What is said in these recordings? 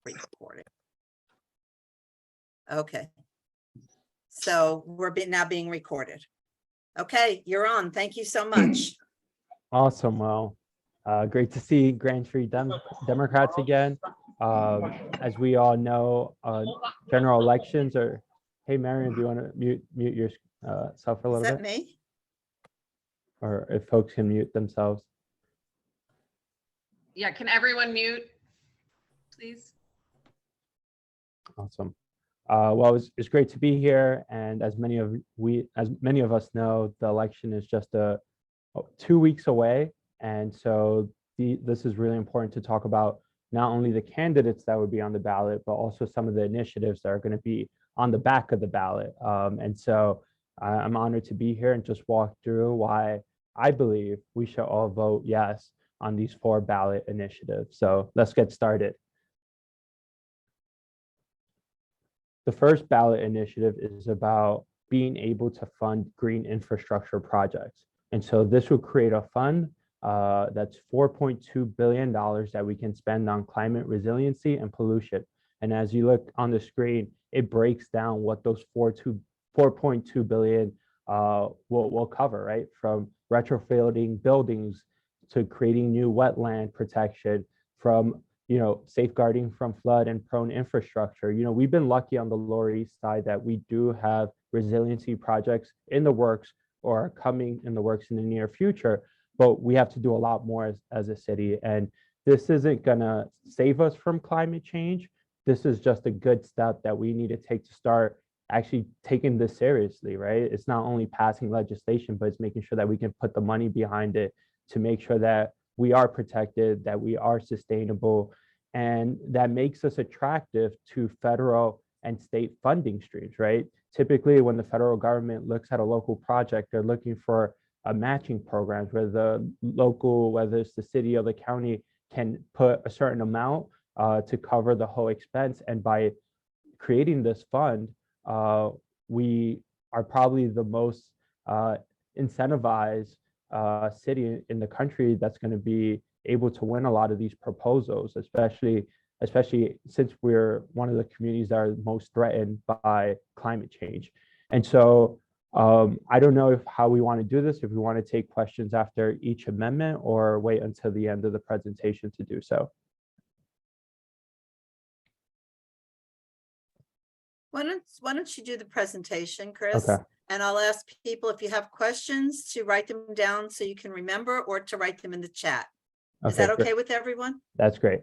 Recorded. Okay. So we're now being recorded. Okay, you're on. Thank you so much. Awesome. Well, great to see Grand Street Democrats again. As we all know, general elections are. Hey, Marion, do you want to mute yourself for a Is little that bit? me? Or if folks can mute themselves. Yeah, can everyone mute, please? Awesome. Well, it's great to be here, and as many of us know, the election is just 2 weeks away, and so this is really important to talk about not only the candidates that would be on the ballot, but also some of the initiatives that are going to be on the back of the ballot. And so I'm honored to be here and just walk through why I believe we should all vote yes on these 4 ballot initiatives. So let's get started. The first ballot initiative is about being able to fund green infrastructure projects. And so this will create a fund that's $4.2 billion that we can spend on climate resiliency and pollution. And as you look on the screen, it breaks down what those $4.2 billion will cover, right? From retrofitting buildings to creating new wetland protection, from safeguarding from flood and prone infrastructure. We've been lucky on the Lower East Side that we do have resiliency projects in the works or coming in the works in the near future, but we have to do a lot more as a city. And this isn't gonna save us from climate change. This is just a good step that we need to take to start actually taking this seriously, right? It's not only passing legislation, but it's making sure that we can put the money behind it to make sure that we are protected, that we are sustainable, and that makes us attractive to federal and state funding streams, right? Typically, when the federal government looks at a local project, they're looking for a matching programs where the local, whether it's the city or the county, can put a certain amount to cover the whole expense. And by creating this fund, we are probably the most incentivized city in the country that's going to be able to win a lot of these proposals, especially since we're one of the communities that are most threatened by climate change. And so I don't know how we want to do this, if we want to take questions after each amendment or wait until the end of the presentation to do so. Why don't you do the presentation, Chris? Okay. And I'll ask people if you have questions to write them down so you can remember, or to write them in the chat. Is that okay with everyone? That's great.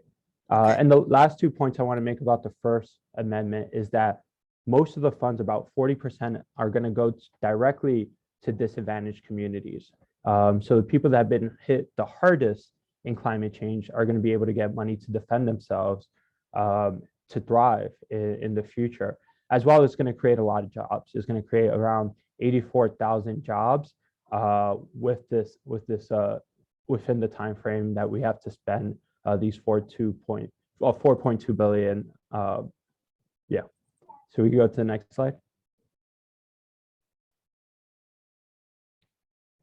Okay. And the last 2 points I want to make about the first amendment is that most of the funds, about 40%, are going to go directly to disadvantaged communities. So the people that have been hit the hardest in climate change are going to be able to get money to defend themselves, to thrive in the future. As well, it's going to create a lot of jobs. It's going to create around 84,000 jobs within the time frame that we have to spend these 4.2 billion. Yeah. So we can go to the next slide.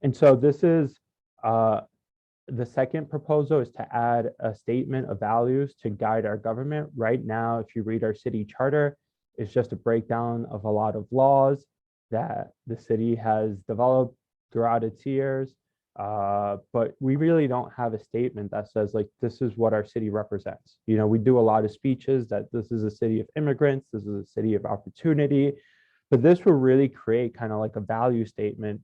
And so this is the second proposal, is to add a statement of values to guide our government. Right now, if you read our city charter, it's just a breakdown of a lot of laws that the city has developed throughout its years. But we really don't have a statement that says, like, this is what our city represents. We do a lot of speeches that this is a city of immigrants, this is a city of opportunity, but this will really create kind of like a value statement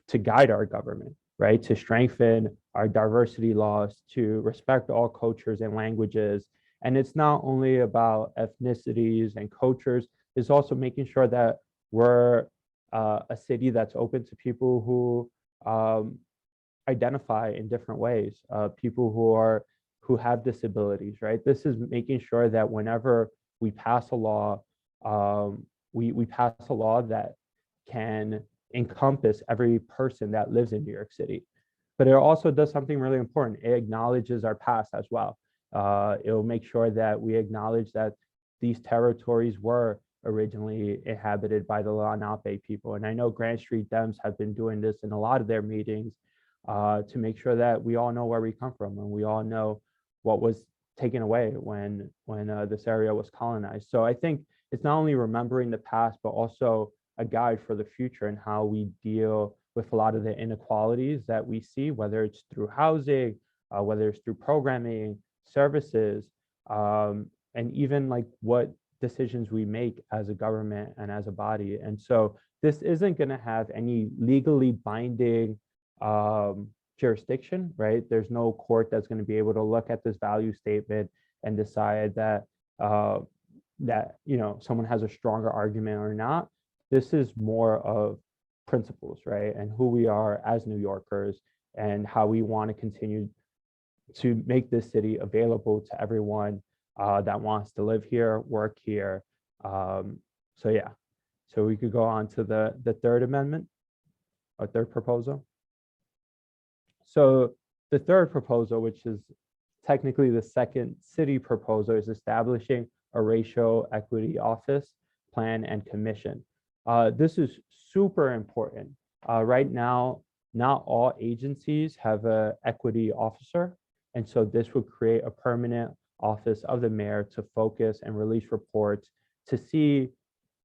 to guide our government, right? To strengthen our diversity laws, to respect all cultures and languages. And it's not only about ethnicities and cultures, it's also making sure that we're a city that's open to people who identify in different ways, people who have disabilities, right? This is making sure that whenever we pass a law, we pass a law that can encompass every person that lives in New York City. But it also does something really important. It acknowledges our past as well. It will make sure that we acknowledge that these territories were originally inhabited by the Lenape people. And I know Grand Street Dems have been doing this in a lot of their meetings to make sure that we all know where we come from and we all know what was taken away when this area was colonized. So I think it's not only remembering the past, but also a guide for the future and how we deal with a lot of the inequalities that we see, whether it's through housing, whether it's through programming, services, and even like what decisions we make as a government and as a body. And so this isn't going to have any legally binding jurisdiction, right? There's no court that's going to be able to look at this value statement and decide that someone has a stronger argument or not. This is more of principles, right? And who we are as New Yorkers and how we want to continue to make this city available to everyone that wants to live here, work here. So yeah, so we could go on to the third amendment, or third proposal. So the third proposal, which is technically the second city proposal, is establishing a racial equity office, plan, and commission. This is super important. Right now, not all agencies have an equity officer. And so this would create a permanent office of the mayor to focus and release reports to see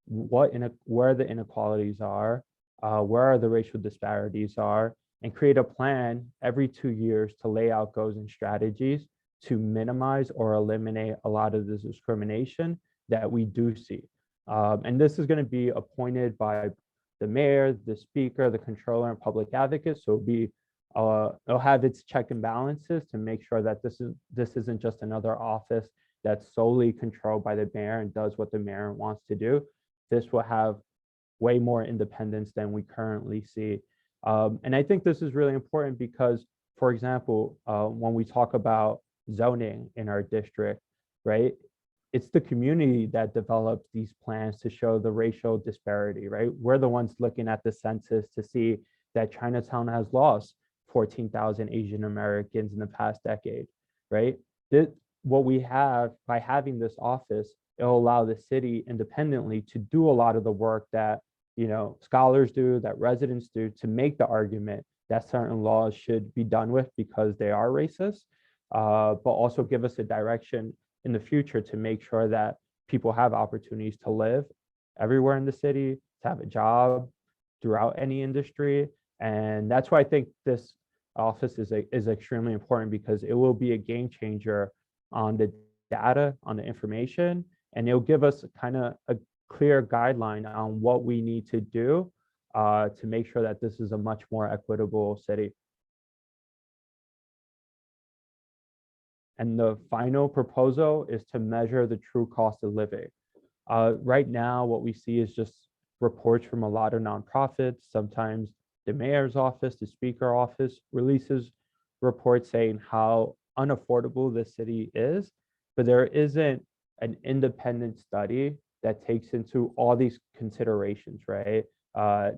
where the inequalities are, where the racial disparities are, and create a plan every 2 years to lay out goals and strategies to minimize or eliminate a lot of the discrimination that we do see. And this is going to be appointed by the mayor, the speaker, the controller, and public advocate. So it'll have its check and balances to make sure that this isn't just another office that's solely controlled by the mayor and does what the mayor wants to do. This will have way more independence than we currently see. And I think this is really important because, for example, when we talk about zoning in our district, right? It's the community that develops these plans to show the racial disparity, right? We're the ones looking at the census to see that Chinatown has lost 14,000 Asian Americans in the past decade, right? What we have by having this office, it'll allow the city independently to do a lot of the work that scholars do, that residents do, to make the argument that certain laws should be done with because they are racist, but also give us a direction in the future to make sure that people have opportunities to live everywhere in the city, to have a job throughout any industry. And that's why I think this office is extremely important, because it will be a game changer on the data, on the information, and it'll give us kind of a clear guideline on what we need to do to make sure that this is a much more equitable city. And the final proposal is to measure the true cost of living. Right now, what we see is just reports from a lot of nonprofits. Sometimes the mayor's office, the speaker office releases reports saying how unaffordable the city is, but there isn't an independent study that takes into all these considerations, right?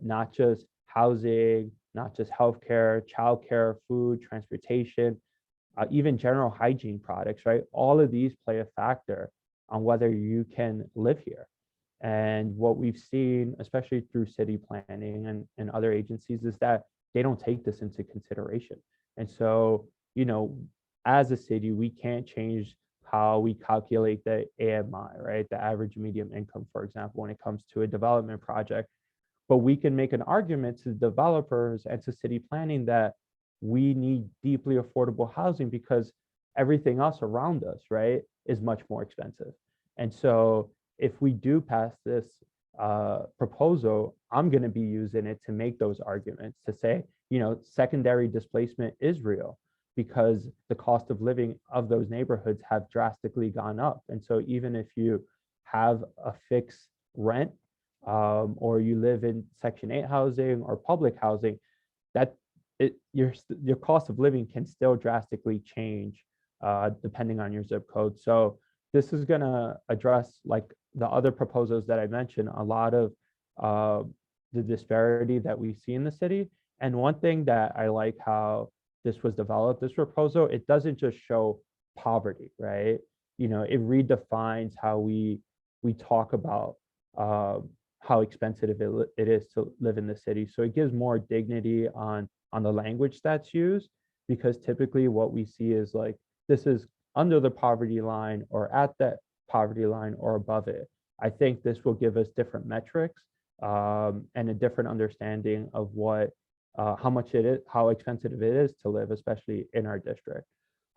Not just housing, not just healthcare, childcare, food, transportation, even general hygiene products, right? All of these play a factor on whether you can live here. And what we've seen, especially through city planning and other agencies, is that they don't take this into consideration. And so, as a city, we can't change how we calculate the AMI, right? The average median income, for example, when it comes to a development project. But we can make an argument to developers and to city planning that we need deeply affordable housing because everything else around us, right, is much more expensive. And so if we do pass this proposal, I'm going to be using it to make those arguments to say, secondary displacement is real because the cost of living of those neighborhoods have drastically gone up. And so even if you have a fixed rent or you live in Section 8 housing or public housing, your cost of living can still drastically change depending on your zip code. So this is going to address, like the other proposals that I mentioned, a lot of the disparity that we see in the city. And one thing that I like how this was developed, this proposal, it doesn't just show poverty, right? It redefines how we talk about how expensive it is to live in the city. So it gives more dignity on the language that's used, because typically what we see is like, this is under the poverty line or at that poverty line or above it. I think this will give us different metrics and a different understanding of what, how much it is, how expensive it is to live, especially in our district.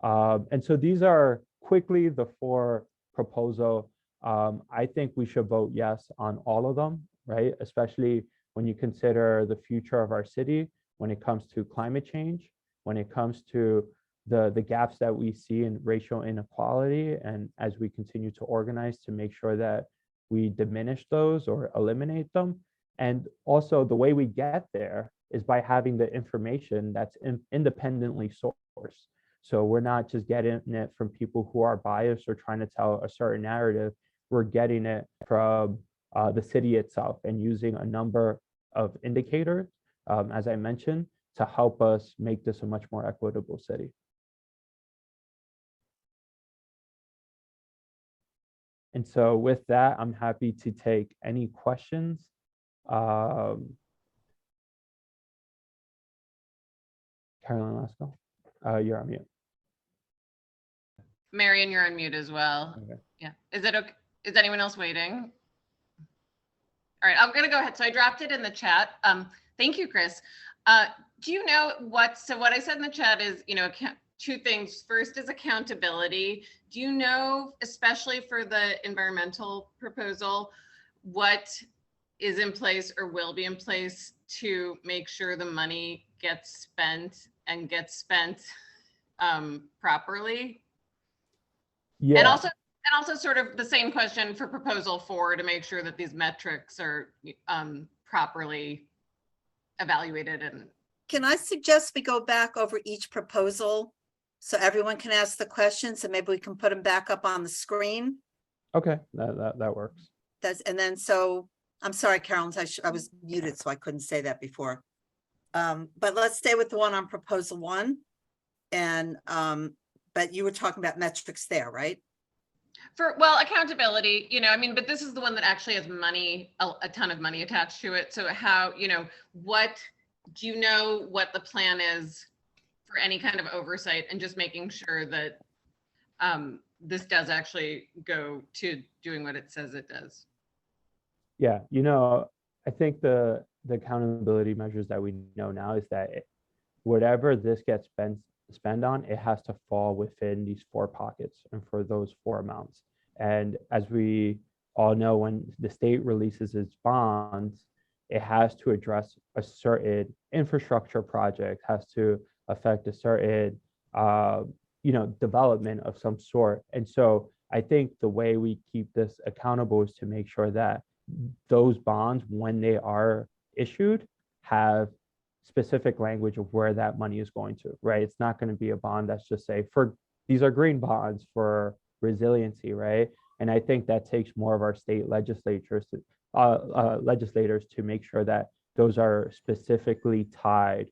And so these are quickly the 4 proposals. I think we should vote yes on all of them, right? Especially when you consider the future of our city, when it comes to climate change, when it comes to the gaps that we see in racial inequality, and as we continue to organize to make sure that we diminish those or eliminate them. And also the way we get there is by having the information that's independently sourced. So we're not just getting it from people who are biased or trying to tell a certain narrative. We're getting it from the city itself and using a number of indicators, as I mentioned, to help us make this a much more equitable city. And so with that, I'm happy to take any questions. Carolyn Lasco, you're on mute. Marion, you're on mute as well. Okay. Yeah. Is it okay? Is anyone else waiting? All right, I'm gonna go ahead. So I dropped it in the chat. Thank you, Chris. Do you know what, so what I said in the chat is, you know, 2 things. First is accountability. Do you know, especially for the environmental proposal, what is in place or will be in place to make sure the money gets spent and gets spent properly? Yeah. And also sort of the same question for proposal 4 to make sure that these metrics are properly evaluated. And Can I suggest we go back over each proposal so everyone can ask the questions and maybe we can put them back up on the screen? Okay, that works. And then, so I'm sorry, Carolyn, I was muted, so I couldn't say that before. But let's stay with the one on proposal 1. And, but you were talking about metrics there, right? well, accountability, you know, I mean, but this is the one that actually has money, a ton of money attached to it. So how, you know, what, do you know what the plan is for any kind of oversight and just making sure that this does actually go to doing what it says it does? Yeah, you know, I think the accountability measures that we know now is that whatever this gets spend on, it has to fall within these 4 pockets and for those 4 amounts. And as we all know, when the state releases its bonds, it has to address a certain infrastructure project, has to affect a certain you know, development of some sort. And so I think the way we keep this accountable is to make sure that those bonds, when they are issued, have specific language of where that money is going to, right? It's not going to be a bond that's just say, for these are green bonds for resiliency, right? And I think that takes more of our state legislators to make sure that those are specifically tied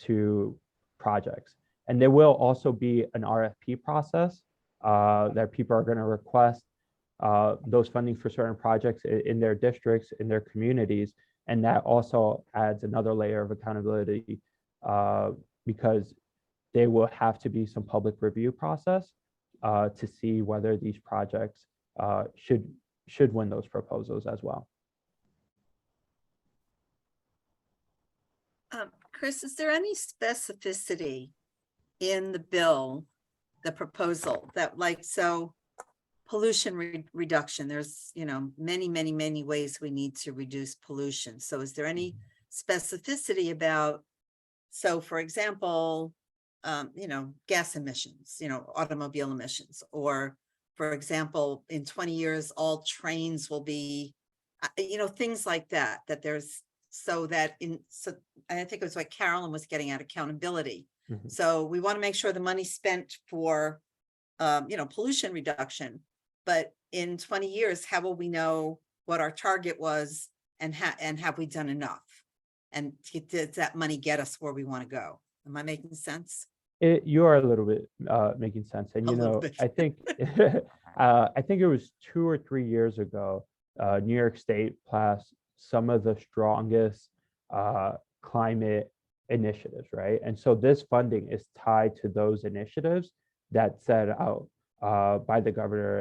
to projects. And there will also be an RFP process that people are going to request those funding for certain projects in their districts, in their communities. And that also adds another layer of accountability because there will have to be some public review process to see whether these projects should win those proposals as well. Chris, is there any specificity in the bill, the proposal that, like, so pollution reduction, there's, you know, many ways we need to reduce pollution. So is there any specificity about, so for example, you know, gas emissions, you know, automobile emissions, or for example, in 20 years, all trains will be, you know, things like that, that there's, so that in, so I think it was what Carolyn was getting at, accountability. Mhm. So we want to make sure the money's spent for, you know, pollution reduction, but in 20 years, how will we know what our target was and have we done enough? And does that money get us where we want to go? Am I making sense? You are a little bit making sense. And, you know, I think I think it was 2 or 3 years ago, New York State passed some of the strongest climate initiatives, right? And so this funding is tied to those initiatives that set out by the governor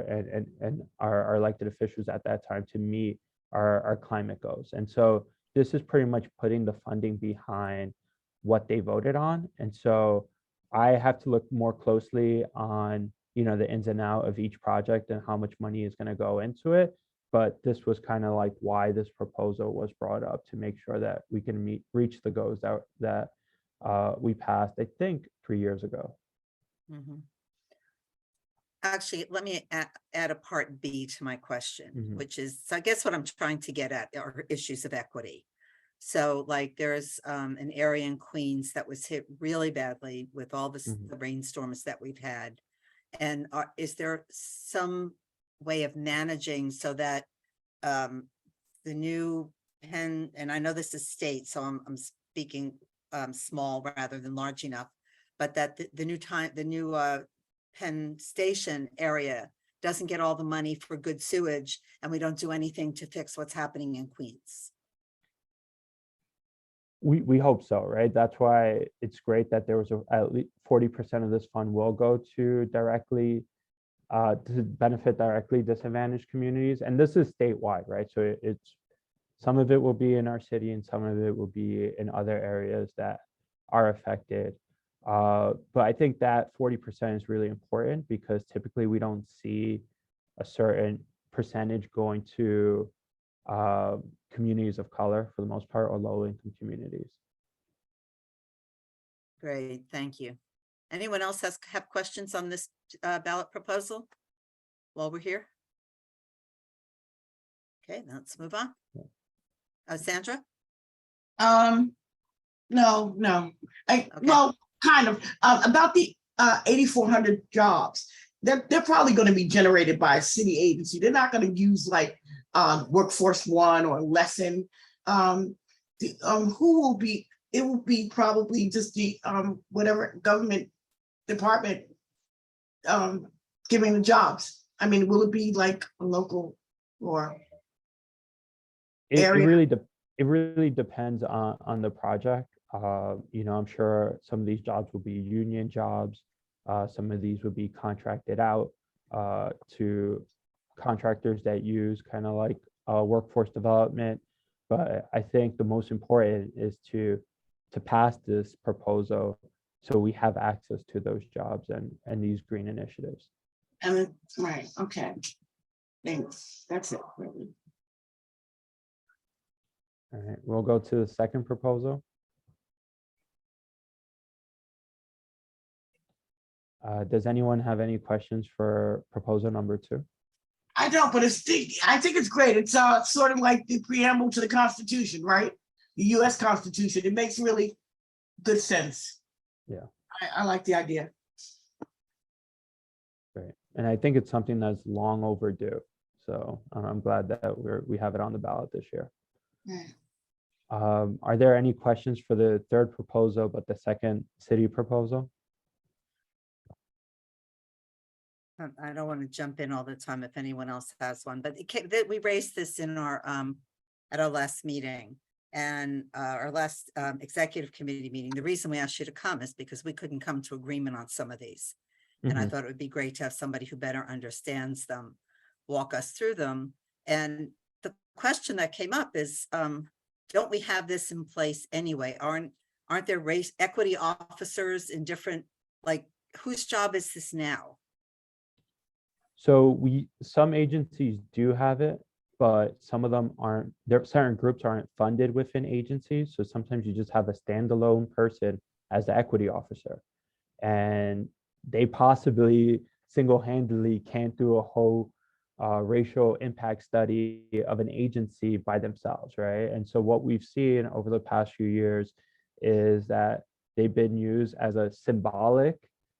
and our elected officials at that time to meet our climate goals. And so this is pretty much putting the funding behind what they voted on. And so I have to look more closely on, the ins and out of each project and how much money is going to go into it. But this was kind of like why this proposal was brought up, to make sure that we can reach the goals that we passed, I think, 3 years ago. Mhm. Actually, let me add a part B to my question, Mhm. which is, so I guess what I'm trying to get at are issues of equity. So like there's an area in Queens that was hit really badly with all Mhm. the rainstorms that we've had. And is there some way of managing so that the new Penn, and I know this is state, so I'm speaking small rather than large enough, but that the new Penn Station area doesn't get all the money for good sewage, and we don't do anything to fix what's happening in Queens. We hope so, right? That's why it's great that there was at least 40% of this fund will go to directly to benefit directly disadvantaged communities. And this is statewide, right? So it's some of it will be in our city and some of it will be in other areas that are affected. But I think that 40% is really important because typically we don't see a certain percentage going to communities of color for the most part, or low income communities. Great, thank you. Anyone else have questions on this ballot proposal while we're here? Okay, let's move on. Sandra? No. Okay. Well, kind of, about the 8,400 jobs. They're probably going to be generated by a city agency. They're not going to use like Workforce One or Lesson. Who will be? It will be probably just the whatever government department giving the jobs. I mean, will it be like a local or It area? really depends on the project. I'm sure some of these jobs will be union jobs. Some of these would be contracted out to contractors that use kind of like workforce development. But I think the most important is to pass this proposal so we have access to those jobs and these green initiatives. And right, okay. Thanks. That's it, really. All right, we'll go to the second proposal. Does anyone have any questions for proposal number 2? I don't, but I think it's great. It's sort of like the preamble to the Constitution, right? The US Constitution. It makes really good sense. Yeah. I like the idea. Great. And I think it's something that's long overdue. So I'm glad that we have it on the ballot this year. Yeah. Are there any questions for the third proposal, but the second city proposal? I don't want to jump in all the time if anyone else has one, but we raised this in our at our last meeting and our last executive committee meeting. The reason we asked you to come is because we couldn't come to agreement on some of these. And I thought it would be great to have somebody who better understands them walk us through them. And the question that came up is, don't we have this in place anyway? Aren't there race equity officers in different, like, whose job is this now? So some agencies do have it, but some of them aren't. Certain groups aren't funded within agencies. So sometimes you just have a standalone person as the equity officer, and they possibly single-handedly can't do a whole racial impact study of an agency by themselves, right? And so what we've seen over the past few years is that they've been used as a symbolic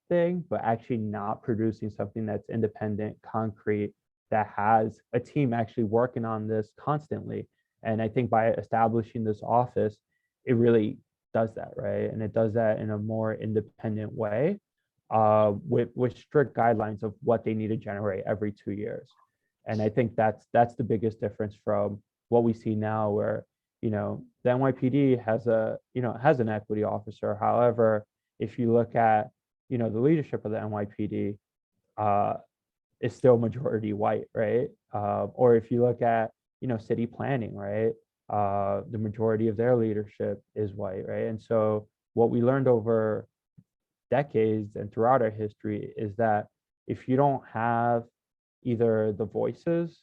thing, but actually not producing something that's independent, concrete, that has a team actually working on this constantly. And I think by establishing this office, it really does that, right? And it does that in a more independent way, with strict guidelines of what they need to generate every 2 years. And I think that's the biggest difference from what we see now, where the NYPD has an equity officer. However, if you look at the leadership of the NYPD, is still majority white, right? Or if you look at, city planning, right? The majority of their leadership is white, right? And so what we learned over decades and throughout our history is that if you don't have either the voices,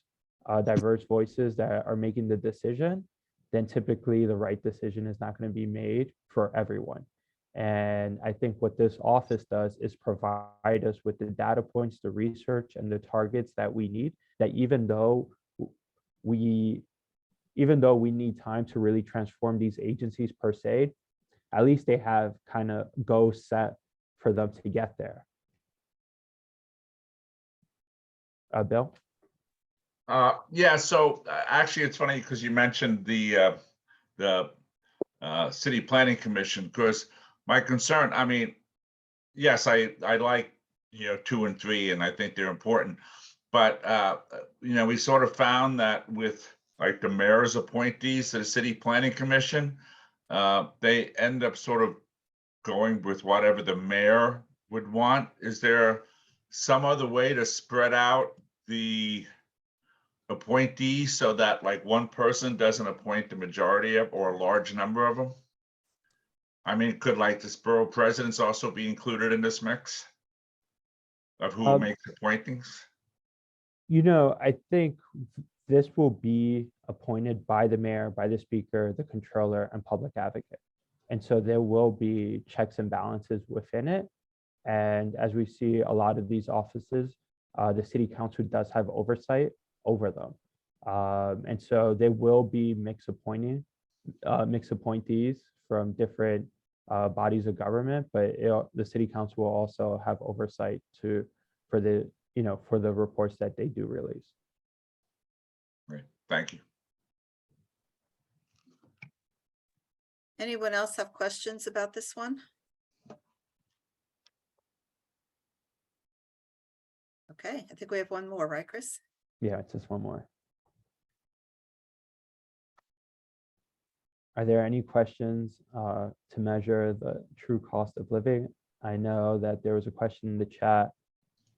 diverse voices that are making the decision, then typically the right decision is not going to be made for everyone. And I think what this office does is provide us with the data points, the research, and the targets that we need, that even though we need time to really transform these agencies per se, at least they have kind of goals set for them to get there. Bill? Yeah, so actually it's funny because you mentioned the City Planning Commission, because my concern, I mean, yes, I like, 2 and 3, and I think they're important. But, we sort of found that with like the mayor's appointees to the City Planning Commission, they end up sort of going with whatever the mayor would want. Is there some other way to spread out the appointees so that like one person doesn't appoint the majority of or a large number of them? I mean, could like the borough presidents also be included in this mix of who makes appointings? I think this will be appointed by the mayor, by the speaker, the controller, and public advocate. And so there will be checks and balances within it. And as we see a lot of these offices, the city council does have oversight over them. And so there will be mixed appointees from different bodies of government, but the city council will also have oversight for the reports that they do release. Great, thank you. Anyone else have questions about this one? Okay, I think we have one more, right, Chris? Yeah, it's just one more. Are there any questions to measure the true cost of living? I know that there was a question in the chat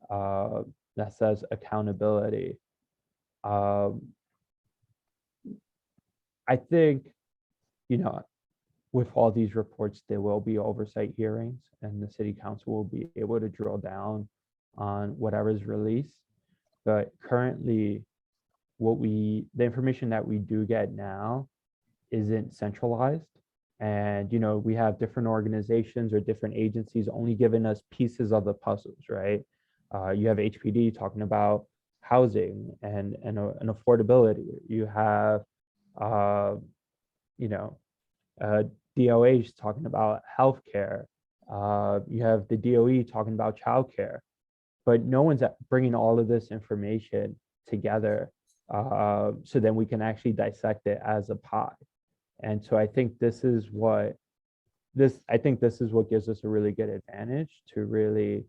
that says accountability. I think, with all these reports, there will be oversight hearings and the city council will be able to drill down on whatever is released. But currently, the information that we do get now isn't centralized. And, we have different organizations or different agencies only giving us pieces of the puzzles, right? You have HPD talking about housing and affordability. You have, DOH talking about healthcare. You have the DOE talking about childcare, but no one's bringing all of this information together so then we can actually dissect it as a pie. And so I think this is what gives us a really good advantage to really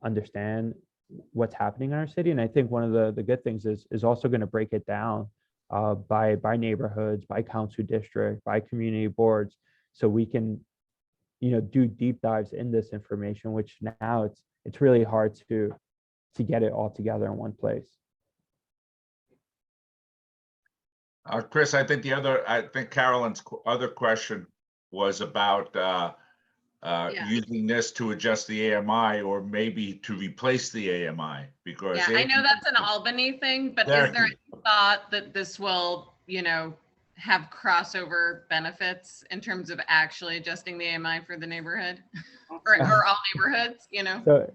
understand what's happening in our city. And I think one of the good things is also going to break it down by neighborhoods, by council district, by community boards, so we can do deep dives in this information, which now it's really hard to get it all together in one place. Chris, I think Carolyn's other question was about using this to adjust the AMI or maybe to replace the AMI, because Yeah, I know that's an Albany thing, but is there any thought that this will, have crossover benefits in terms of actually adjusting the AMI for the neighborhood or all neighborhoods,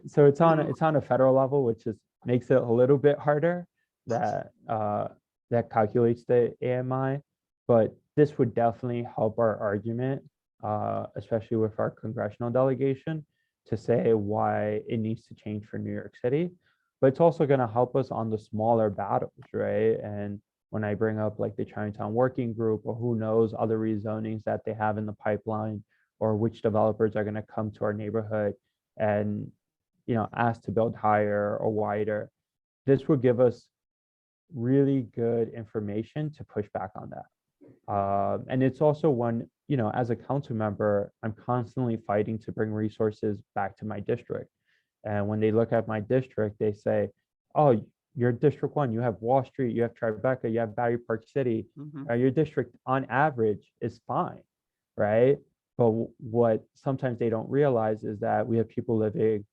So it's on a federal level, which makes it a little bit harder that calculates the AMI, but this would definitely help our argument, especially with our congressional delegation, to say why it needs to change for New York City. But it's also going to help us on the smaller battles, right? And when I bring up like the Chinatown Working Group, or who knows other rezonings that they have in the pipeline, or which developers are going to come to our neighborhood and ask to build higher or wider, this will give us really good information to push back on that. And it's also one, as a council member, I'm constantly fighting to bring resources back to my district. And when they look at my district, they say, oh, you're District 1, you have Wall Street, you have Tribeca, you have Battery Park City. Mhm. Your district on average is fine, right? But what sometimes they don't realize is that we have people living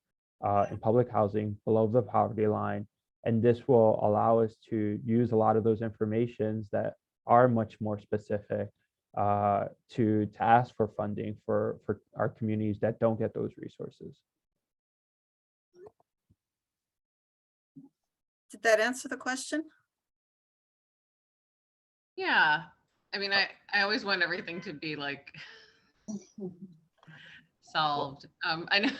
in public housing below the poverty line. And this will allow us to use a lot of those informations that are much more specific to ask for funding for our communities that don't get those resources. Did that answer the question? Yeah. I mean, I always want everything to be like solved. I know.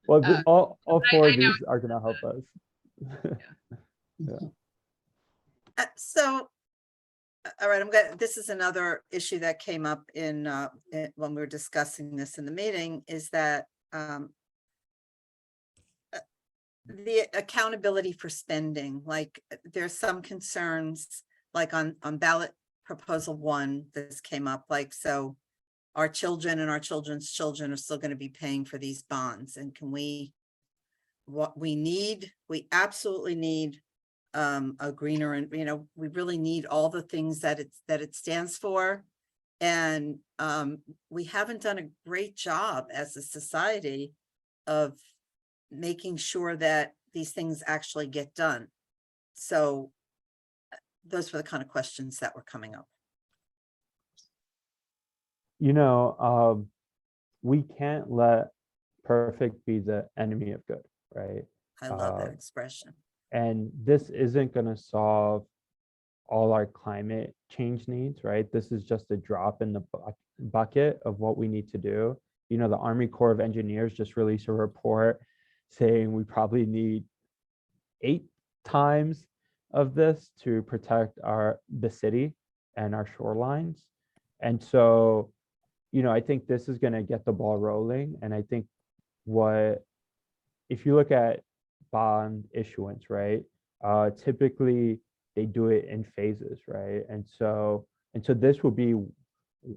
Well, all four I of know. these are going to help us. So, all right, this is another issue that came up when we were discussing this in the meeting, is that the accountability for spending, like there's some concerns, like on ballot proposal 1, this came up, like, so our children and our children's children are still going to be paying for these bonds, and we absolutely need a greener, and we really need all the things that it stands for. And we haven't done a great job as a society of making sure that these things actually get done. So those were the kind of questions that were coming up. We can't let perfect be the enemy of good, right? I love that expression. And this isn't going to solve all our climate change needs, right? This is just a drop in the bucket of what we need to do. The Army Corps of Engineers just released a report saying we probably need 8 times of this to protect the city and our shorelines. And so, I think this is going to get the ball rolling. And I think if you look at bond issuance, right? Typically they do it in phases, right? And so this will be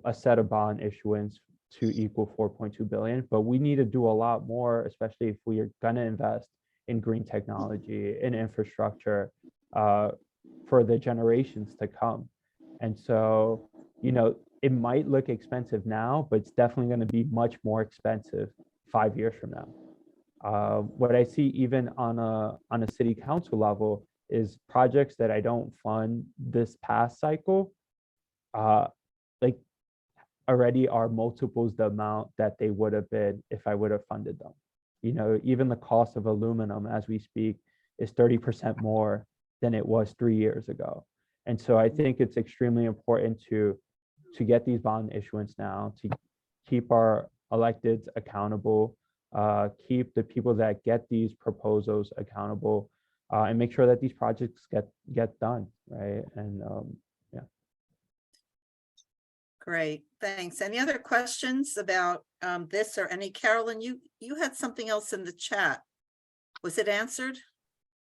a set of bond issuance to equal 4.2 billion, but we need to do a lot more, especially if we are going to invest in green technology, in infrastructure for the generations to come. And so, it might look expensive now, but it's definitely going to be much more expensive 5 years from now. What I see even on a city council level is projects that I don't fund this past cycle, like already are multiples the amount that they would have been if I would have funded them. Even the cost of aluminum as we speak is 30% more than it was 3 years ago. And so I think it's extremely important to get these bond issuance now, to keep our electeds accountable, keep the people that get these proposals accountable, and make sure that these projects get done, right? And yeah. Great, thanks. Any other questions about this or any? Carolyn, you had something else in the chat. Was it answered?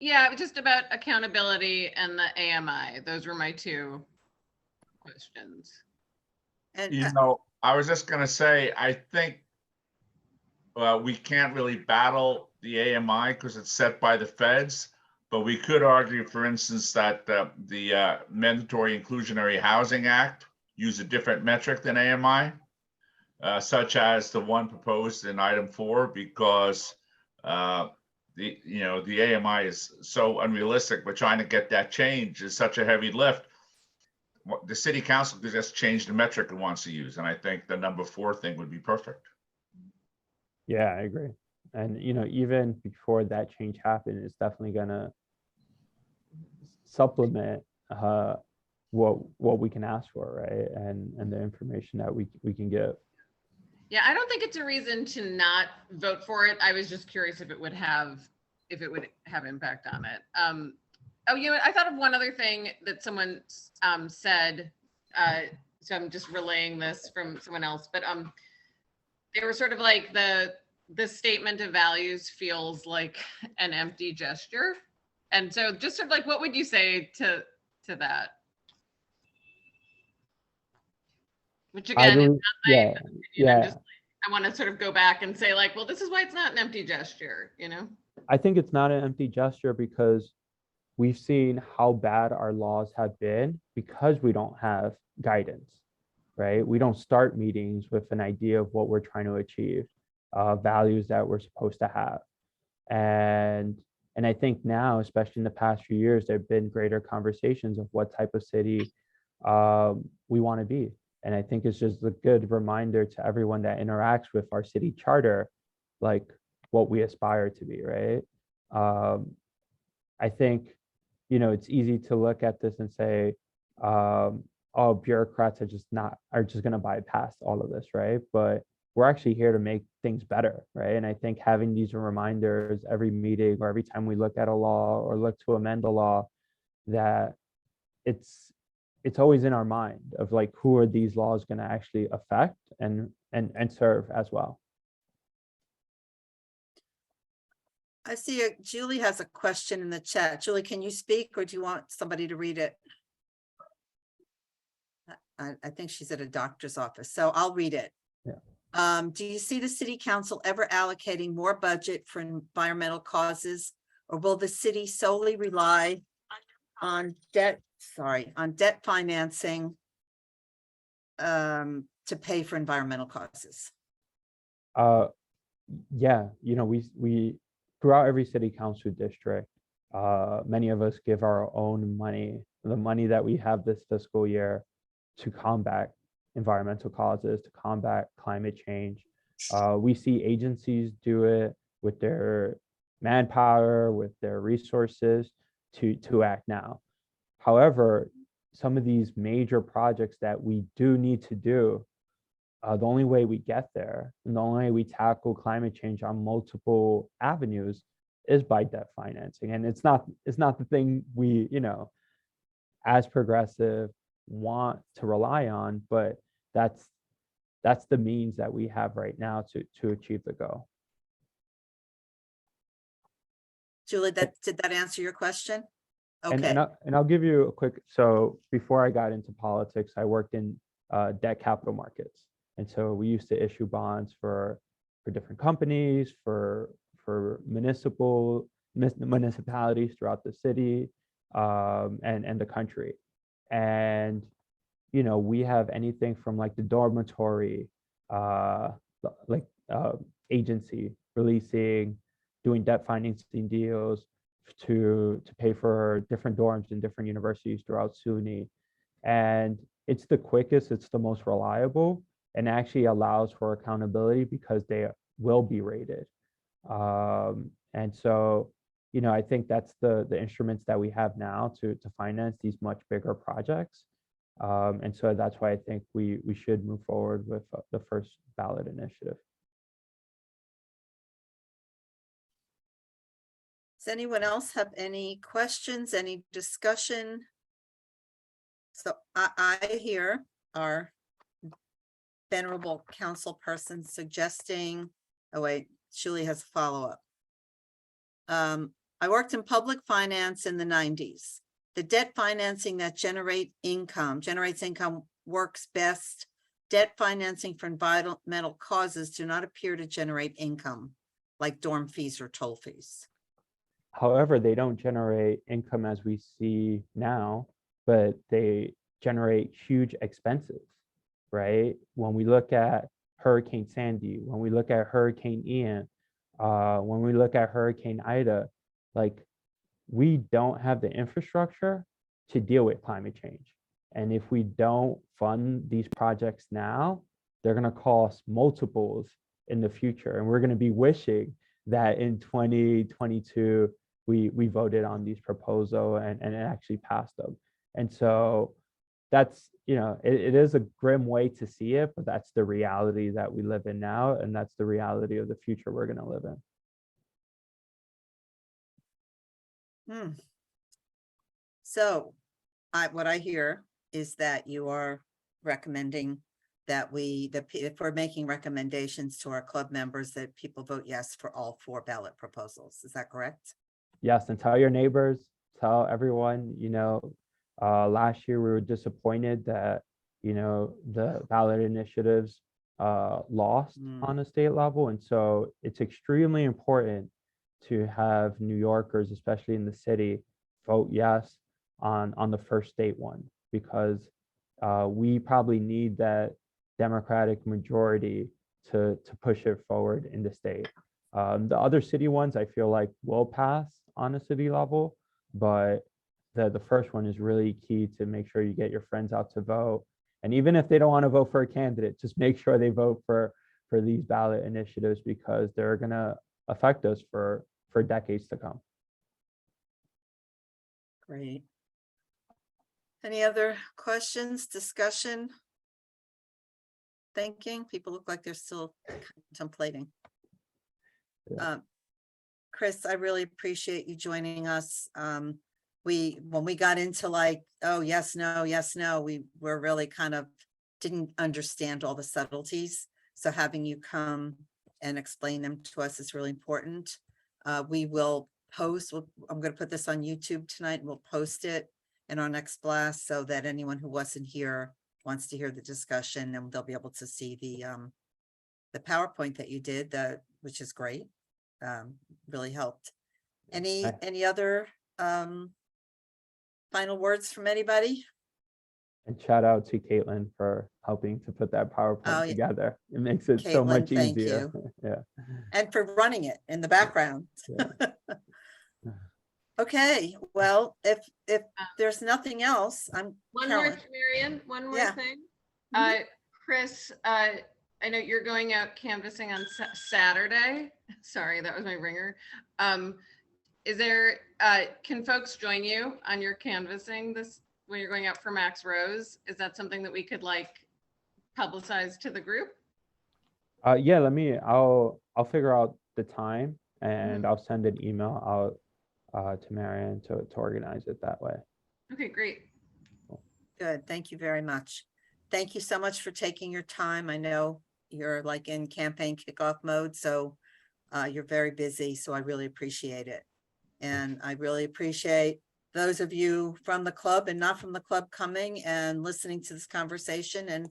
Yeah, just about accountability and the AMI. Those were my 2 questions. And I was just going to say, I think we can't really battle the AMI because it's set by the feds, but we could argue, for instance, that the Mandatory Inclusionary Housing Act use a different metric than AMI, such as the one proposed in item 4, because the AMI is so unrealistic, but trying to get that change is such a heavy lift. The city council could just change the metric it wants to use, and I think the number 4 thing would be perfect. Yeah, I agree. And even before that change happened, it's definitely gonna supplement what we can ask for, right? And the information that we can give. Yeah, I don't think it's a reason to not vote for it. I was just curious if it would have impact on it. Oh, I thought of one other thing that someone said. So I'm just relaying this from someone else, but they were sort of like the statement of values feels like an empty gesture. And so just sort of like, what would you say to that? Which again, yeah. I want to sort of go back and say like, well, this is why it's not an empty gesture, you know? I think it's not an empty gesture because we've seen how bad our laws have been because we don't have guidance, right? We don't start meetings with an idea of what we're trying to achieve, values that we're supposed to have. And I think now, especially in the past few years, there have been greater conversations of what type of city we want to be. And I think it's just a good reminder to everyone that interacts with our city charter, like what we aspire to be, right? I think, it's easy to look at this and say, oh, bureaucrats are just going to bypass all of this, right? But we're actually here to make things better, right? And I think having these reminders every meeting or every time we look at a law or look to amend a law, that it's always in our mind of like, who are these laws going to actually affect and serve as well. I see Julie has a question in the chat. Julie, can you speak or do you want somebody to read it? I think she's at a doctor's office, so I'll read it. Yeah. Do you see the city council ever allocating more budget for environmental causes? Or will the city solely rely on debt financing to pay for environmental causes? Yeah, we throughout every city council district, many of us give our own money, the money that we have this fiscal year, to combat environmental causes, to combat climate change. We see agencies do it with their manpower, with their resources to act now. However, some of these major projects that we do need to do, the only way we get there and the only way we tackle climate change on multiple avenues is by debt financing. And it's not the thing we, as progressive, want to rely on, but that's the means that we have right now to achieve the goal. Julie, did that answer your question? And, Okay. and I'll give you a quick, so before I got into politics, I worked in debt capital markets. And so we used to issue bonds for different companies, for municipalities throughout the city and the country. And, we have anything from like the dormitory, agency doing debt financing deals to pay for different dorms in different universities throughout SUNY. And it's the quickest, it's the most reliable, and actually allows for accountability because they will be rated. And so, I think that's the instruments that we have now to finance these much bigger projects. And so that's why I think we should move forward with the first ballot initiative. Does anyone else have any questions, any discussion? So I hear our venerable council person suggesting, oh wait, Julie has a follow-up. I worked in public finance in the 90s. The debt financing that generates income works best. Debt financing for environmental causes do not appear to generate income, like dorm fees or toll fees. However, they don't generate income as we see now, but they generate huge expenses, right? When we look at Hurricane Sandy, when we look at Hurricane Ian, when we look at Hurricane Ida, like, we don't have the infrastructure to deal with climate change. And if we don't fund these projects now, they're going to cost multiples in the future. And we're going to be wishing that in 2022, we voted on these proposals and it actually passed them. And so that's, it is a grim way to see it, but that's the reality that we live in now. And that's the reality of the future we're going to live in. So what I hear is that you are recommending that if we're making recommendations to our club members, that people vote yes for all 4 ballot proposals. Is that correct? Yes, and tell your neighbors, tell everyone, last year we were disappointed that, the ballot initiatives lost Mm. on a state level. And so it's extremely important to have New Yorkers, especially in the city, vote yes on the first state one, because we probably need that Democratic majority to push it forward in the state. The other city ones I feel like will pass on a city level, but the first one is really key to make sure you get your friends out to vote. And even if they don't want to vote for a candidate, just make sure they vote for these ballot initiatives, because they're going to affect us for decades to come. Great. Any other questions, discussion? Thinking? People look like they're still contemplating. Yeah. Chris, I really appreciate you joining us. When we got into like, oh, yes, no, we were really kind of didn't understand all the subtleties. So having you come and explain them to us is really important. We will post, I'm going to put this on YouTube tonight, and we'll post it in our next blast so that anyone who wasn't here wants to hear the discussion, and they'll be able to see the PowerPoint that you did, which is great. Really helped. Any other final words from anybody? And shout out to Caitlin for helping to put that PowerPoint Oh, yeah. together. It makes it so Caitlin, much thank easier. you. Yeah. And for running it in the background. Yeah. Okay, well, if there's nothing else, I'm One more, Carolyn. Marion, one more Yeah. thing. Mhm. Chris, I know you're going out canvassing on Saturday. Sorry, that was my ringer. Is there, can folks join you on your canvassing when you're going out for Max Rose? Is that something that we could like publicize to the group? Yeah, I'll figure out the time, and Mhm. I'll send an email out to Marianne to organize it that way. Okay, great. Good, thank you very much. Thank you so much for taking your time. I know you're like in campaign kickoff mode, so you're very busy, so I really appreciate it. And I really appreciate those of you from the club and not from the club coming and listening to this conversation, and,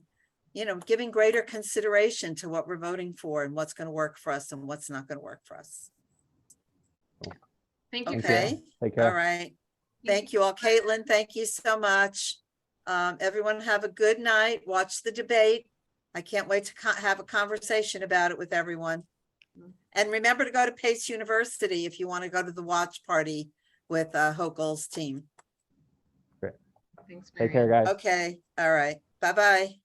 you know, giving greater consideration to what we're voting for and what's going to work for us and what's not going to work for us. Thank you. Thank Chris. you. Okay, Take care. all right. Thank you all. Caitlin, thank you so much. Everyone have a good night. Watch the debate. I can't wait to have a conversation about it with everyone. And remember to go to Pace University if you want to go to the watch party with Hochul's team. Thanks, Take care, Marion. guys. Okay, all right. Bye-bye.